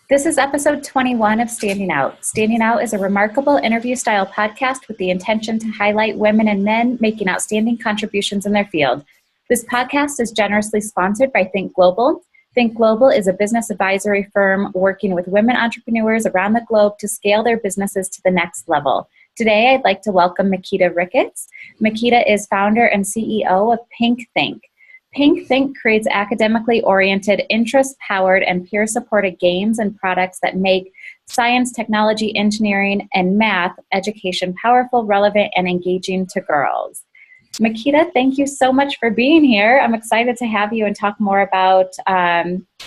This is episode 21 of Standing Out. Standing Out is a remarkable interview-style podcast with the intention to highlight women and men making outstanding contributions in their field. This podcast is generously sponsored by Think Global. Think Global is a business advisory firm working with women entrepreneurs around the globe to scale their businesses to the next level. Today, I'd like to welcome Makeda Ricketts. Makeda is founder and CEO of PinkThink. PinkThink creates academically oriented, interest-powered, and peer-supported games and products that make science, technology, engineering, and math education powerful, relevant, and engaging to girls. Makeda, thank you so much for being here. I'm excited to have you and talk more about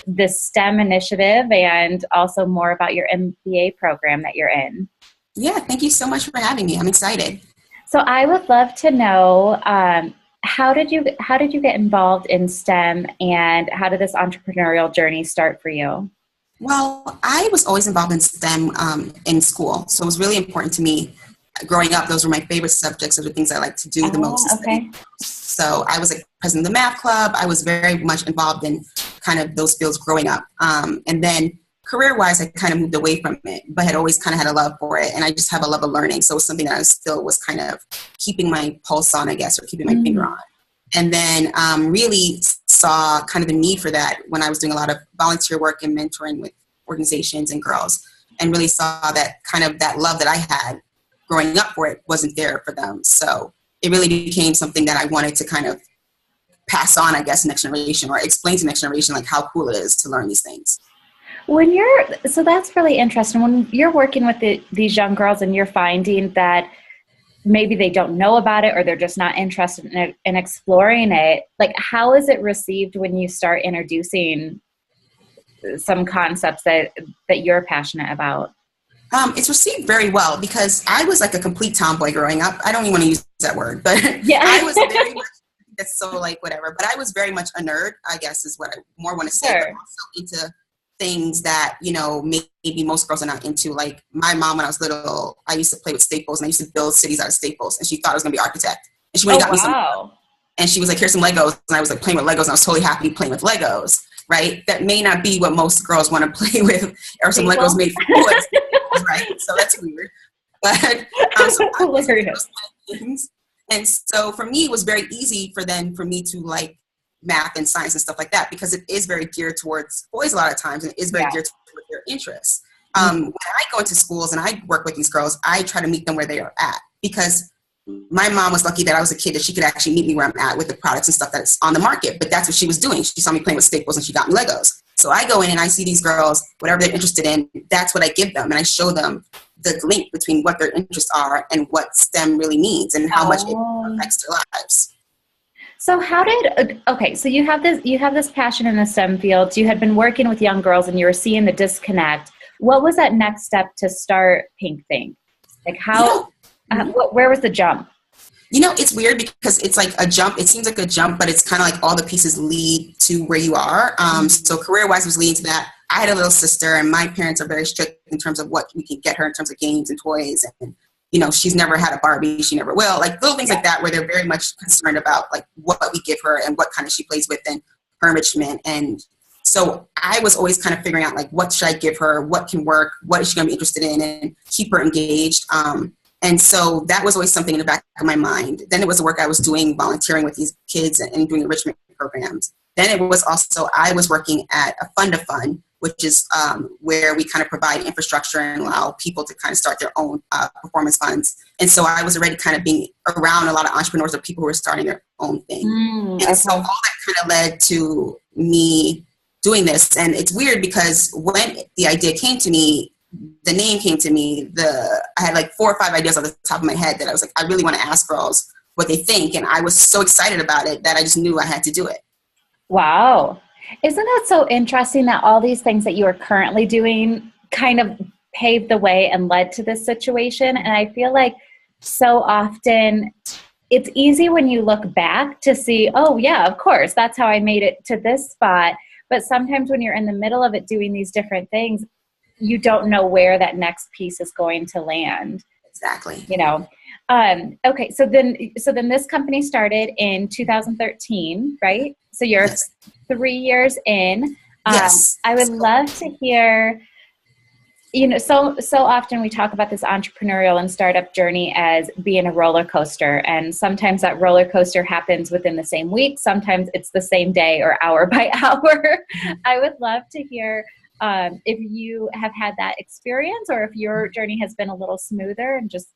this STEM initiative and also more about your MBA program that you're in. Yeah, thank you so much for having me. I'm excited. So I would love to know, how did you get involved in STEM, and how did this entrepreneurial journey start for you? Well, I was always involved in STEM in school, so it was really important to me. Growing up, those were my favorite subjects, or the things I like to do the most. Okay. So I was president of the math club. I was very much involved in kind of those fields growing up. And then career-wise, I kind of moved away from it, but had always kind of had a love for it. And I just have a love of learning. So it was something that I still was kind of keeping my pulse on, I guess, or keeping my finger on. And then really saw kind of the need for that when I was doing a lot of volunteer work and mentoring with organizations and girls, and really saw that kind of that love that I had growing up for it wasn't there for them. So it really became something that I wanted to kind of pass on, I guess, next generation, or explain to next generation, like how cool it is to learn these things. So that's really interesting. When you're working with these young girls and you're finding that maybe they don't know about it, or they're just not interested in exploring it, like how is it received when you start introducing some concepts that you're passionate about? It's received very well, because I was like a complete tomboy growing up. I don't even want to use that word, but yeah. I was very much, that's so like whatever, but I was very much a nerd, I guess is what I more want to say, Sure. But also into things that, you know, maybe most girls are not into. Like my mom, when I was little, I used to play with staples, and I used to build cities out of staples, and she thought I was going to be an architect. And she went and got me some, and she was like, here's some Legos. And I was like playing with Legos, and I was totally happy playing with Legos, right? That may not be what most girls want to play with, or some Legos made for boys, right? So that's weird. But so I was doing those kind of things. And so for me, it was very easy for me to like math and science and stuff like that, because it is very geared towards boys a lot of times, and it is very geared towards their interests. When I go into schools and I work with these girls, I try to meet them where they are at, because my mom was lucky that I was a kid that she could actually meet me where I'm at with the products and stuff that's on the market. But that's what she was doing. She saw me playing with staples and she got me Legos. So I go in and I see these girls, whatever they're interested in, that's what I give them. And I show them the link between what their interests are and what STEM really means, and how much it affects their lives. So so you have this passion in the STEM fields. You had been working with young girls and you were seeing the disconnect. What was that next step to start PinkThink? Like where was the jump? You know, it's weird because it's like a jump. It seems like a jump, but it's kind of like all the pieces lead to where you are. So career-wise was leading to that. I had a little sister, and my parents are very strict in terms of what we can get her in terms of games and toys. And, you know, she's never had a Barbie. She never will. Like little things like that, where they're very much concerned about like what we give her and what kind of she plays with and her enrichment. And so I was always kind of figuring out like, what should I give her? What can work? What is she going to be interested in? And keep her engaged. And so that was always something in the back of my mind. Then it was the work I was doing, volunteering with these kids and doing enrichment programs. Then it was also, I was working at a fund-to-fund, which is where we kind of provide infrastructure and allow people to kind of start their own performance funds. And so I was already kind of being around a lot of entrepreneurs or people who were starting their own thing. So all that kind of led to me doing this. And it's weird because when the idea came to me, the name came to me, I had like 4 or 5 ideas off the top of my head that I was like, I really want to ask girls what they think. And I was so excited about it that I just knew I had to do it. Wow. Isn't that so interesting that all these things that you are currently doing kind of paved the way and led to this situation? And I feel like so often it's easy when you look back to see, oh yeah, of course, that's how I made it to this spot. But sometimes when you're in the middle of it doing these different things, you don't know where that next piece is going to land. Exactly. You know? Okay. So then this company started in 2013, right? So you're 3 years in. Yes. I would love to hear So often we talk about this entrepreneurial and startup journey as being a roller coaster. And sometimes that roller coaster happens within the same week. Sometimes it's the same day or hour by hour. I would love to hear if you have had that experience or if your journey has been a little smoother and just,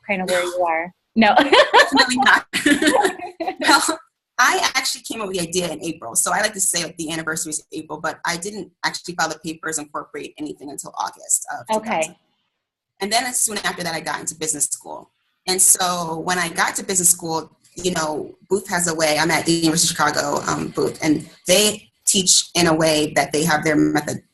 kind of where you are. No. Definitely not. Well, I actually came up with the idea in April. So I like to say like the anniversary is April, but I didn't actually file the papers and incorporate anything until August of 2000. Okay. And then soon after that, I got into business school. And so when I got to business school, Booth has a way, I'm at the University of Chicago, Booth, and they teach in a way that they have their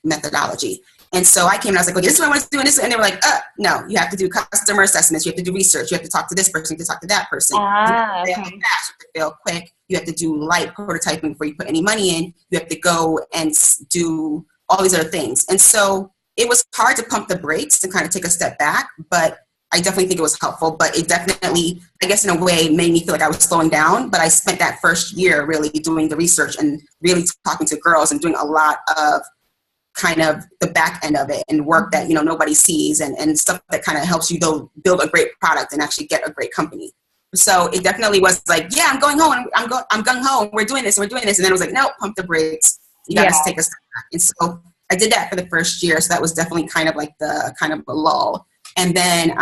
methodology. And so I came and I was like, okay, this is what I want to do. And they were like, no, you have to do customer assessments. You have to do research. You have to talk to this person. You have to talk to that person. Okay. You have to fail quick. You have to do light prototyping before you put any money in. You have to go and do all these other things. And so it was hard to pump the brakes and kind of take a step back, but I definitely think it was helpful. But it definitely, I guess in a way, made me feel like I was slowing down. But I spent that first year really doing the research and really talking to girls and doing a lot of kind of the back end of it and work that, nobody sees and stuff that kind of helps you build a great product and actually get a great company. So it definitely was like, yeah, I'm going home. I'm gung ho. We're doing this. And then it was like, no, pump the brakes. You got to take a step back. And so I did that for the first year. So that was definitely kind of like the kind of a lull. And then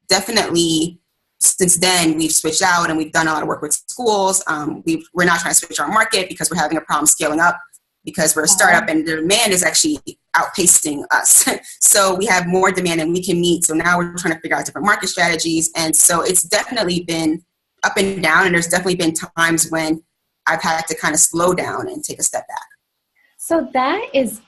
definitely since then we've switched out and we've done a lot of work with schools. We're not trying to switch our market because we're having a problem scaling up because we're a startup and the demand is actually outpacing us. So we have more demand than we can meet. So now we're trying to figure out different market strategies. And so it's definitely been up and down. And there's definitely been times when I've had to kind of slow down and take a step back. So that is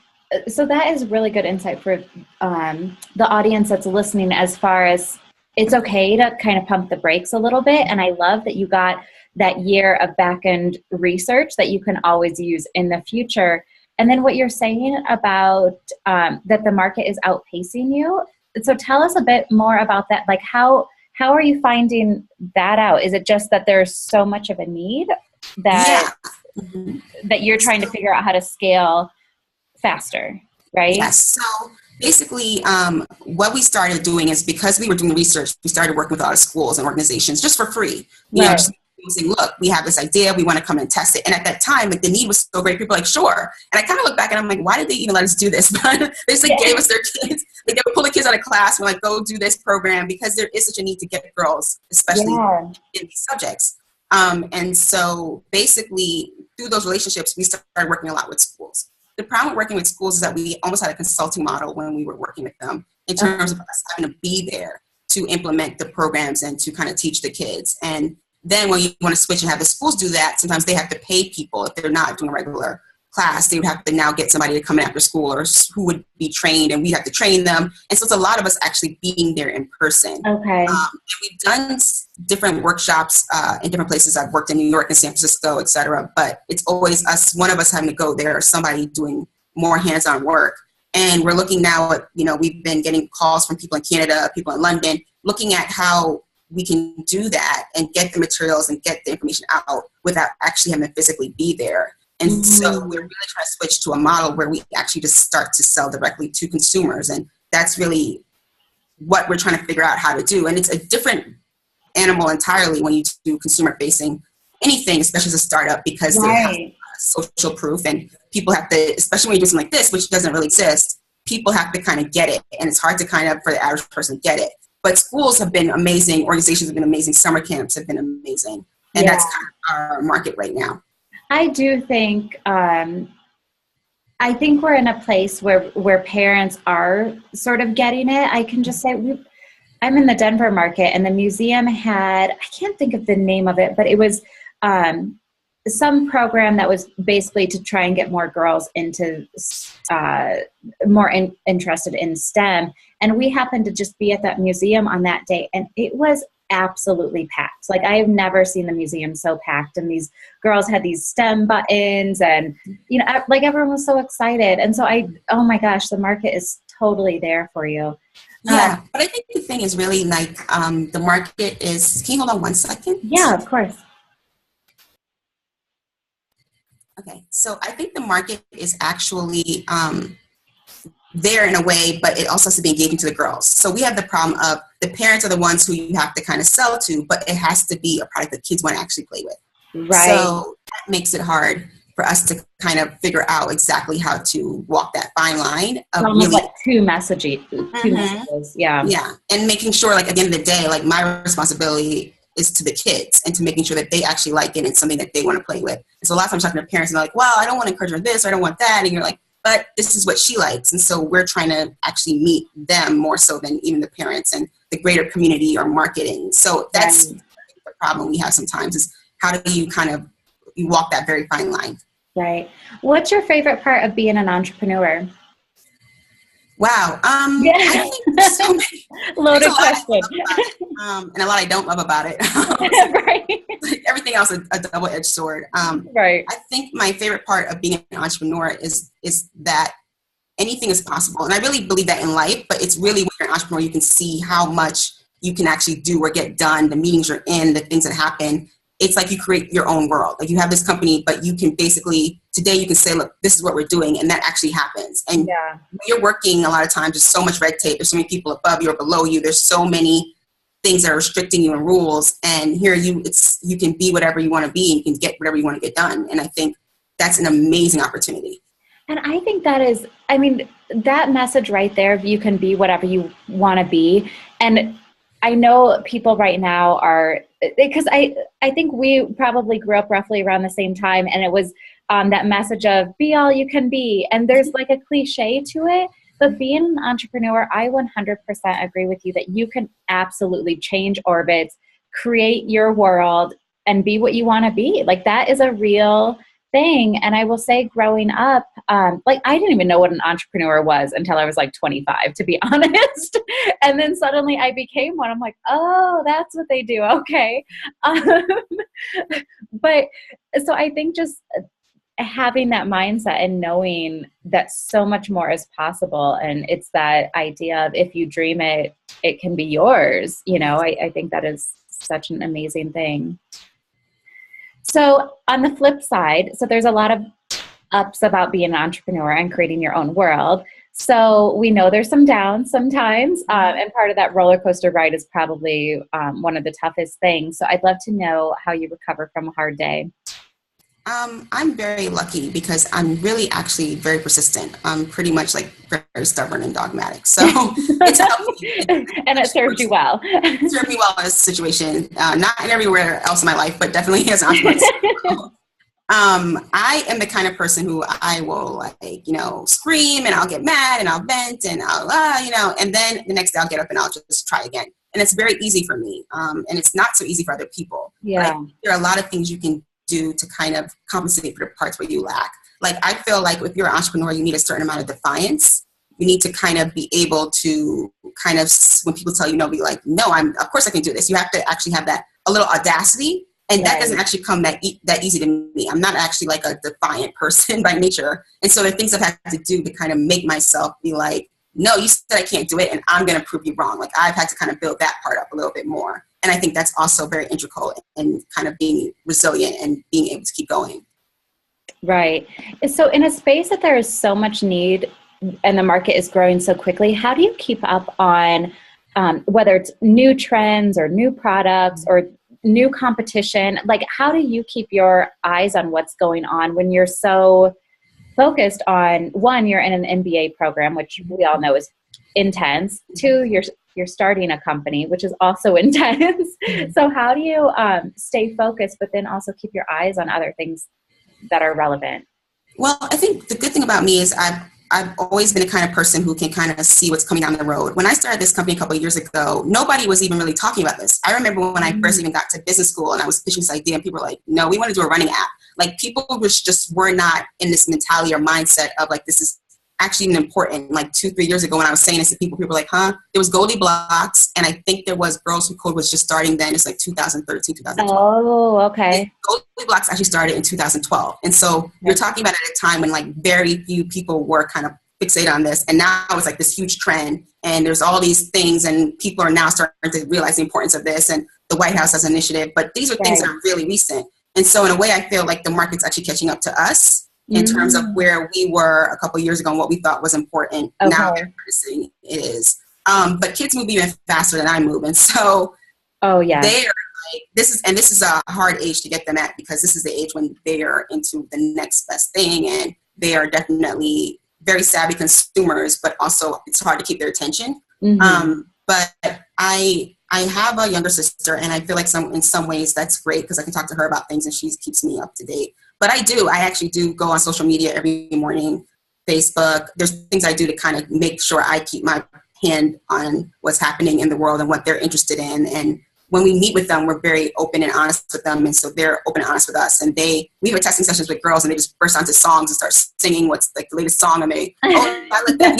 really good insight for the audience that's listening, as far as it's okay to kind of pump the brakes a little bit. And I love that you got that year of back-end research that you can always use in the future. And then what you're saying about that the market is outpacing you. So tell us a bit more about that. Like how are you finding that out? Is it just that there's so much of a need that that you're trying to figure out how to scale faster, right? Yes. So basically, what we started doing is because we were doing research, we started working with a lot of schools and organizations just for free. Just saying, look, we have this idea, we want to come and test it. And at that time, like the need was so great, people were like, sure. And I kind of look back and I'm like, why did they even let us do this? But they just gave us their kids. Like they would pull the kids out of class and we're like, go do this program because there is such a need to get girls, especially in these subjects. And so basically through those relationships, we started working a lot with schools. The problem with working with schools is that we almost had a consulting model when we were working with them in terms of us having to be there to implement the programs and to kind of teach the kids. And then when you want to switch and have the schools do that, sometimes they have to pay people if they're not doing a regular class. They would have to now get somebody to come in after school or who would be trained, and we have to train them. And so it's a lot of us actually being there in person. Okay. We've done different workshops in different places. I've worked in New York and San Francisco, et cetera, but it's always one of us having to go there or somebody doing more hands-on work. And we're looking now at, we've been getting calls from people in Canada, people in London, looking at how we can do that and get the materials and get the information out without actually having to physically be there. And so we're really trying to switch to a model where we actually just start to sell directly to consumers. And that's really what we're trying to figure out how to do. And it's a different animal entirely when you do consumer facing anything, especially as a startup, because there has to be social proof and people have to, especially when you do something like this, which doesn't really exist, people have to kind of get it. And it's hard to kind of, for the average person, get it. But schools have been amazing. Organizations have been amazing. Summer camps have been amazing. And that's kind of our market right now. I do think, I think we're in a place where parents are sort of getting it. I can just say I'm in the Denver market, and the museum had, I can't think of the name of it, but it was some program that was basically to try and get more girls into interested in STEM. And we happened to just be at that museum on that day, and it was absolutely packed. Like I have never seen the museum so packed, and these girls had these STEM buttons, and like everyone was so excited. And so oh my gosh, the market is totally there for you. Yeah, but I think the thing is really like the market is. Can you hold on 1 second? Yeah, of course. Okay, so I think the market is actually there in a way, but it also has to be engaging to the girls. So we have the problem of the parents are the ones who you have to kind of sell to, but it has to be a product that kids want to actually play with. Right. So that makes it hard for us to kind of figure out exactly how to walk that fine line of almost really like two messages. Yeah. Yeah. And making sure, like, at the end of the day, like, my responsibility is to the kids and to making sure that they actually like it and something that they want to play with. And so a lot of times talking to parents and they're like, well, I don't want to encourage her this, or I don't want that. And you're like, but this is what she likes. And so we're trying to actually meet them more so than even the parents and the greater community or marketing. So that's the problem we have sometimes, is how do you kind of, you walk that very fine line. Right. What's your favorite part of being an entrepreneur? Wow. I think there's so many. Loaded question. And a lot I don't love about it. Right. Everything else is a double-edged sword. Right. I think my favorite part of being an entrepreneur is that anything is possible. And I really believe that in life, but it's really when you're an entrepreneur, you can see how much you can actually do or get done, the meetings you're in, the things that happen. It's like you create your own world. Like, you have this company, but you can basically, today you can say, look, this is what we're doing. And that actually happens. And when you're working, a lot of times, there's so much red tape. There's so many people above you or below you. There's so many things that are restricting you and rules. And here you can be whatever you want to be, and you can get whatever you want to get done. And I think that's an amazing opportunity. And I think that is, I mean, that message right there, you can be whatever you want to be. And I know people right now are, because I think we probably grew up roughly around the same time, and it was that message of be all you can be. And there's like a cliche to it, but being an entrepreneur, I 100% agree with you that you can absolutely change orbits, create your world, and be what you want to be. Like, that is a real thing. And I will say, growing up, like, I didn't even know what an entrepreneur was until I was like 25, to be honest. And then suddenly I became one. I'm like, oh, that's what they do. Okay. But so I think just having that mindset and knowing that so much more is possible. And it's that idea of, if you dream it, it can be yours. You know, I think that is such an amazing thing. So on the flip side, so there's a lot of ups about being an entrepreneur and creating your own world. So we know there's some downs sometimes, and part of that roller coaster ride is probably one of the toughest things. So I'd love to know how you recover from a hard day. I'm very lucky because I'm really actually very persistent. I'm pretty much like very stubborn and dogmatic. So it's helped me. And it served you well. It served me well in this situation. Not in everywhere else in my life, but definitely as an entrepreneur. I am the kind of person who I will, like, scream, and I'll get mad, and I'll vent, and I'll, and then the next day I'll get up and I'll just try again. And it's very easy for me. And it's not so easy for other people. Yeah. Like, there are a lot of things you can do to kind of compensate for the parts where you lack. Like, I feel like if you're an entrepreneur, you need a certain amount of defiance. You need to kind of be able to kind of, when people tell you no, be like, no, of course I can do this. You have to actually have that, a little audacity. And that doesn't actually come that easy to me. I'm not actually like a defiant person by nature. And so there are things I've had to do to kind of make myself be like, no, you said I can't do it, and I'm going to prove you wrong. Like, I've had to kind of build that part up a little bit more. And I think that's also very integral in kind of being resilient and being able to keep going. Right. So in a space that there is so much need and the market is growing so quickly, how do you keep up on whether it's new trends or new products or new competition? Like, how do you keep your eyes on what's going on when you're so focused on, one, you're in an MBA program, which we all know is intense. Two, you're starting a company, which is also intense. So how do you stay focused, but then also keep your eyes on other things that are relevant? Well, I think the good thing about me is I've always been the kind of person who can kind of see what's coming down the road. When I started this company a couple of years ago, nobody was even really talking about this. I remember when I first even got to business school and I was pitching this idea, and people were like, no, we want to do a running app. Like, people were not in this mentality or mindset of like, this is actually important. Like 2-3 years ago when I was saying this to people were like, huh? There was Goldie Blocks, and I think there was Girls Who Code was just starting then. It's like 2013, 2012. Oh, okay. And Goldie Blocks actually started in 2012. And so you're talking about it at a time when like very few people were kind of fixated on this. And now it's like this huge trend, and there's all these things, and people are now starting to realize the importance of this, and the White House has an initiative, but these are things that are really recent. And so in a way, I feel like the market's actually catching up to us. in terms of where we were a couple years ago and what we thought was important. Okay. Now everybody's saying it is. But kids move even faster than I move. And so oh yeah, they're like, this is a hard age to get them at, because this is the age when they are into the next best thing, and they are definitely very savvy consumers, but also it's hard to keep their attention. But I have a younger sister, and I feel like in some ways that's great, because I can talk to her about things and she keeps me up to date. But I actually do go on social media every morning, Facebook. There's things I do to kind of make sure I keep my hand on what's happening in the world and what they're interested in. And when we meet with them, we're very open and honest with them. And so they're open and honest with us. And we have testing sessions with girls, and they just burst onto songs and start singing what's like the latest song. And I like that.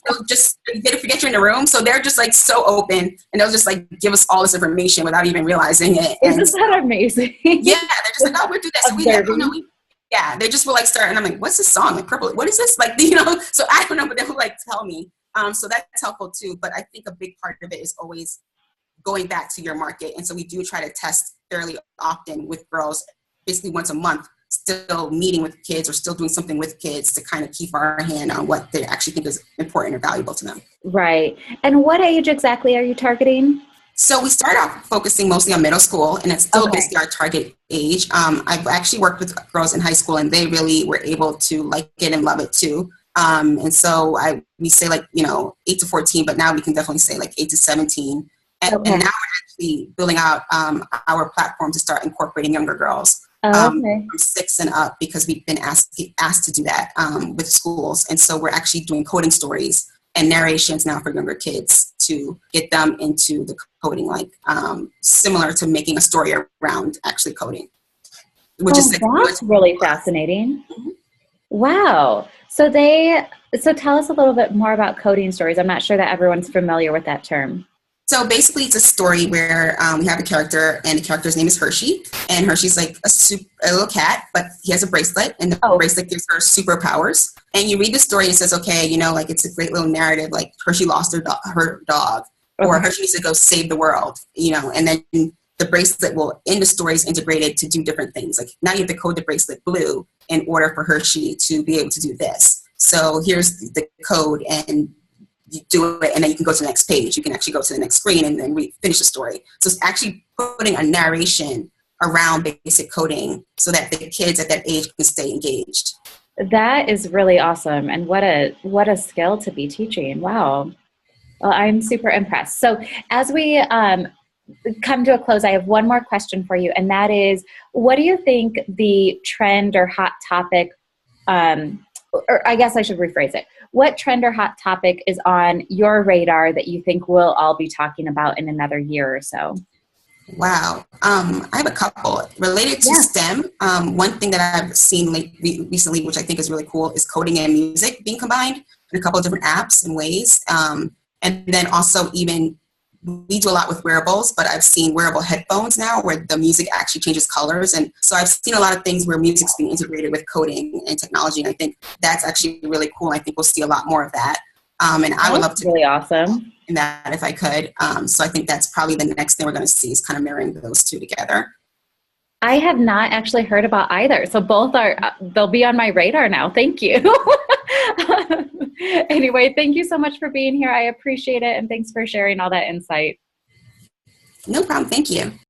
They'll just forget you're in the room. So they're just like so open, and they'll just like give us all this information without even realizing it. Isn't that amazing? Yeah. They're just like, oh, we'll do that. So they just will like start. And I'm like, what's this song? Like Purple. What is this? Like, so I don't know, but they'll like tell me. So that's helpful too. But I think a big part of it is always going back to your market. And so we do try to test fairly often with girls, basically once a month, still meeting with kids or still doing something with kids to kind of keep our hand on what they actually think is important or valuable to them. Right. And what age exactly are you targeting? So we start off focusing mostly on middle school, and it's still basically our target age. I've actually worked with girls in high school, and they really were able to like it and love it too. And so we say 8 to 14, but now we can definitely say like 8 to 17. And now we're actually building out our platform to start incorporating younger girls from 6 and up, because we've been asked to do that with schools. And so we're actually doing coding stories and narrations now for younger kids to get them into the coding, like similar to making a story around actually coding. That's really fascinating. Mm-hmm. Wow. So tell us a little bit more about coding stories. I'm not sure that everyone's familiar with that term. So basically, it's a story where we have a character, and the character's name is Hershey. And Hershey's like a little cat, but he has a bracelet, and the bracelet gives her superpowers. And you read the story, and it says, okay, it's a great little narrative, like Hershey lost her dog, or Hershey needs to go save the world, and then the bracelet will, in the story, is integrated to do different things. Like now you have to code the bracelet blue in order for Hershey to be able to do this. So here's the code, and you do it, and then you can go to the next page. You can actually go to the next screen and then finish the story. So it's actually putting a narration around basic coding so that the kids at that age can stay engaged. That is really awesome. And what a skill to be teaching. Wow. Well, I'm super impressed. So as we come to a close, I have one more question for you. And that is, what do you think the trend or hot topic, or I guess I should rephrase it. What trend or hot topic is on your radar that you think we'll all be talking about in another year or so? Wow. I have a couple related to STEM. One thing that I've seen recently, which I think is really cool, is coding and music being combined in a couple of different apps and ways. And then also even, we do a lot with wearables, but I've seen wearable headphones now where the music actually changes colors. And so I've seen a lot of things where music's being integrated with coding and technology. And I think that's actually really cool. I think we'll see a lot more of that. And I would love to really awesome in that if I could. So I think that's probably the next thing we're going to see, is kind of marrying those two together. I have not actually heard about either. So both they'll be on my radar now. Thank you. Anyway, thank you so much for being here. I appreciate it. And thanks for sharing all that insight. No problem. Thank you.